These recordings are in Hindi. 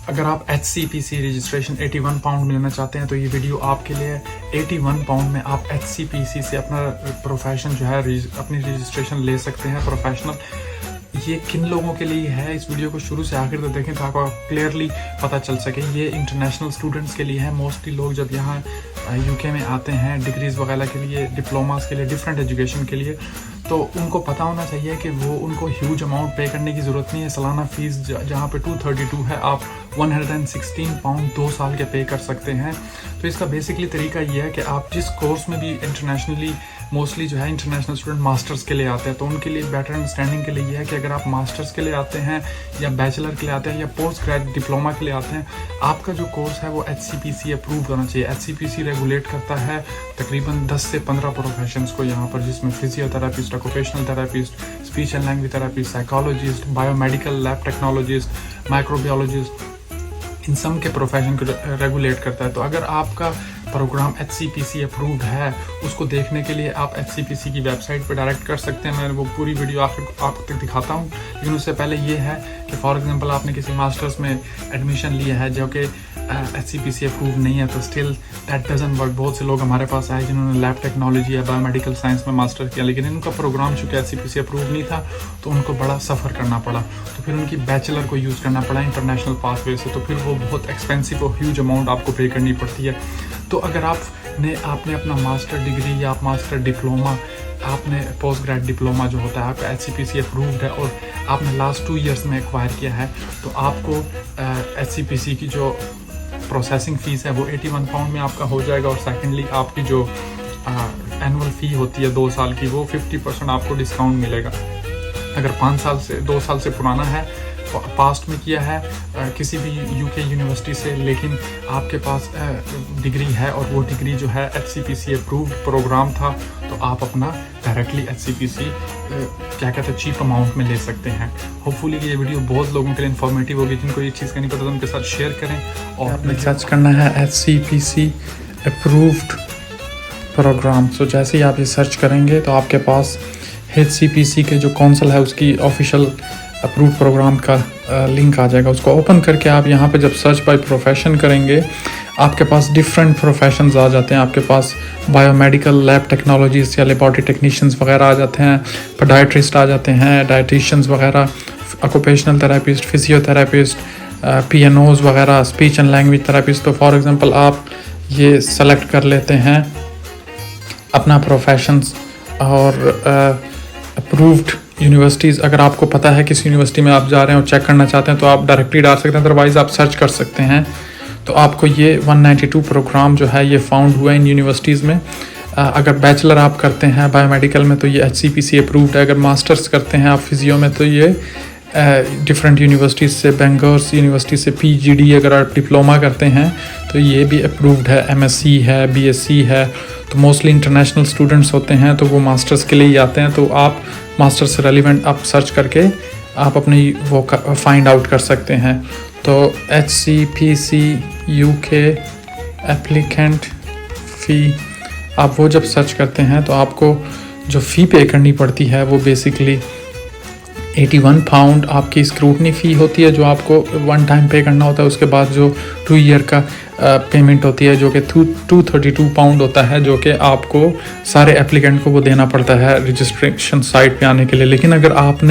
अगर आप HCPC रजिस्ट्रेशन 81 पाउंड में लेना चाहते हैं तो ये वीडियो आपके लिए है। 81 पाउंड में आप HCPC से अपना प्रोफेशन जो है अपनी रजिस्ट्रेशन ले सकते हैं प्रोफेशनल। ये किन लोगों के लिए है, इस वीडियो को शुरू से आखिर तक देखें तो आपको क्लियरली पता चल सके। ये इंटरनेशनल स्टूडेंट्स के लिए है। मोस्टली लोग जब यहाँ UK में आते हैं डिग्रीज़ वगैरह के लिए, डिप्लोमास के लिए, डिफरेंट एजुकेशन के लिए, तो उनको पता होना चाहिए कि वो उनको ह्यूज अमाउंट पे करने की ज़रूरत नहीं है। सालाना फ़ीस जहाँ पे 232 है, आप 116 पाउंड 2 साल के पे कर सकते हैं। तो इसका बेसिकली तरीका ये है कि आप जिस कोर्स में भी इंटरनेशनली मोस्टली जो है इंटरनेशनल स्टूडेंट मास्टर्स के लिए आते हैं, तो उनके लिए बेटर अंडरस्टैंडिंग के लिए ये है कि अगर आप मास्टर्स के लिए आते हैं या बैचलर के लिए आते हैं या पोस्ट ग्रेजुएट डिप्लोमा के लिए आते हैं, आपका जो कोर्स है वो HCPC अप्रूव होना चाहिए। HCPC रेगुलेट करता है तकरीबन 10 से 15 प्रोफेशंस को यहाँ पर, जिसमें physiotherapist, occupational therapist, speech and language therapist, psychologist, biomedical lab technologist, microbiologist, इन सब के प्रोफेशन को रेगुलेट करता है। तो अगर आपका प्रोग्राम HCPC अप्रूव्ड है, उसको देखने के लिए आप HCPC की वेबसाइट पर डायरेक्ट कर सकते हैं। मैं वो पूरी वीडियो आप तक दिखाता हूँ, लेकिन उससे पहले ये है कि फॉर एग्जांपल आपने किसी मास्टर्स में एडमिशन लिया है जो कि HCPC अप्रूव नहीं है, तो स्टिल दैट डजंट वर्क। बहुत से लोग हमारे पास आए जिन्होंने लैब टेक्नोलॉजी या बायोमेडिकल साइंस में मास्टर किया, लेकिन इनका प्रोग्राम चूँकि HCPC अप्रूव नहीं था तो उनको बड़ा सफ़र करना पड़ा। तो फिर उनकी बैचलर को यूज़ करना पड़ा इंटरनेशनल पाथवे से, तो फिर वो बहुत एक्सपेंसिव और ह्यूज अमाउंट आपको पे करनी पड़ती है। तो अगर आपने अपना मास्टर डिग्री या आप मास्टर डिप्लोमा, आपने पोस्ट ग्रेड डिप्लोमा जो होता है आपका HCPC अप्रूव्ड है और आपने लास्ट 2 इयर्स में एक्वायर किया है, तो आपको HCPC की जो प्रोसेसिंग फ़ीस है वो 81 पाउंड में आपका हो जाएगा। और सेकेंडली आपकी जो एनुअल फ़ी होती है 2 साल की, वो 50% आपको डिस्काउंट मिलेगा। अगर 2 साल से पुराना है, पास्ट में किया है किसी भी UK यूनिवर्सिटी से, लेकिन आपके पास डिग्री है और वो डिग्री जो है HCPC अप्रूव्ड प्रोग्राम था, तो आप अपना डायरेक्टली HCPC क्या कहते हैं चीप अमाउंट में ले सकते हैं। होपफुली ये वीडियो बहुत लोगों के लिए इन्फॉर्मेटिव होगी। जिनको ये चीज़ का नहीं पता तो उनके साथ शेयर करें। और आपने सर्च करना है HCPC अप्रूव्ड प्रोग्राम। सो जैसे ही आप ये सर्च करेंगे तो आपके पास HCPC के जो काउंसिल है उसकी ऑफिशियल अप्रूव प्रोग्राम का लिंक आ जाएगा। उसको ओपन करके आप यहाँ पे जब सर्च बाय प्रोफेशन करेंगे, आपके पास डिफरेंट प्रोफेशंस आ जाते हैं। आपके पास बायोमेडिकल लैब टेक्नोलॉजीज या लेबॉरेटरी टेक्नीशियंस वगैरह आ जाते हैं, पडाइट्रिस्ट आ जाते हैं, डाइटिशियंस वगैरह, ऑक्यूपेशनल थेरापिस्ट, फिजियोथेरापिस्ट, PNOs वगैरह, स्पीच एंड लैंग्वेज थेरापिस्ट। तो फॉर एग्जांपल आप ये सेलेक्ट कर लेते हैं अपना प्रोफेशंस और अप्रूव्ड यूनिवर्सिटीज़। अगर आपको पता है किस यूनिवर्सिटी में आप जा रहे हैं और चेक करना चाहते हैं तो आप डायरेक्टली डाल सकते हैं, अदरवाइज़ आप सर्च कर सकते हैं। तो आपको ये 192 प्रोग्राम जो है ये फाउंड हुआ इन यूनिवर्सिटीज़ में। अगर बैचलर आप करते हैं बायोमेडिकल में तो ये HCPC अप्रूव्ड है। अगर मास्टर्स करते हैं आप फिजियो में तो ये डिफरेंट यूनिवर्सिटीज़ से, बेंगर्स यूनिवर्सिटी से PGD, अगर आप डिप्लोमा करते हैं तो ये भी अप्रूव्ड है। MSc है, BSc है। तो मोस्टली इंटरनेशनल स्टूडेंट्स होते हैं तो वो मास्टर्स के लिए ही आते हैं। तो आप मास्टर्स से रेलिवेंट आप सर्च करके आप अपनी वो फाइंड आउट कर सकते हैं। तो HCPC UK एप्लीकेंट फ़ी, आप वो जब सर्च करते हैं तो आपको जो फ़ी पे करनी पड़ती है वो बेसिकली 81 पाउंड आपकी स्क्रूटनी फ़ी होती है जो आपको 1 टाइम पे करना होता है। उसके बाद जो 2 ईयर का पेमेंट होती है जो कि 232 पाउंड होता है, जो कि आपको सारे एप्लीकेंट को वो देना पड़ता है रजिस्ट्रेशन साइट पे आने के लिए। लेकिन अगर आप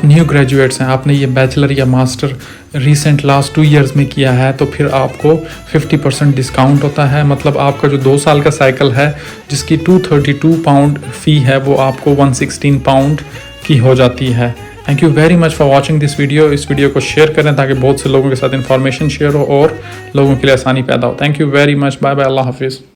न्यू ग्रेजुएट्स हैं, आपने ये बैचलर या मास्टर रिसेंट लास्ट 2 इयर्स में किया है, तो फिर आपको 50% डिस्काउंट होता है। मतलब आपका जो 2 साल का साइकिल है जिसकी 232 पाउंड फ़ी है वो आपको 116 पाउंड की हो जाती है। Thank you very much for watching this video. इस वीडियो को शेयर करें ताकि बहुत से लोगों के साथ इन्फॉर्मेशन शेयर हो और लोगों के लिए आसानी पैदा हो। Thank you very much. Bye bye. अल्लाह हाफिज़।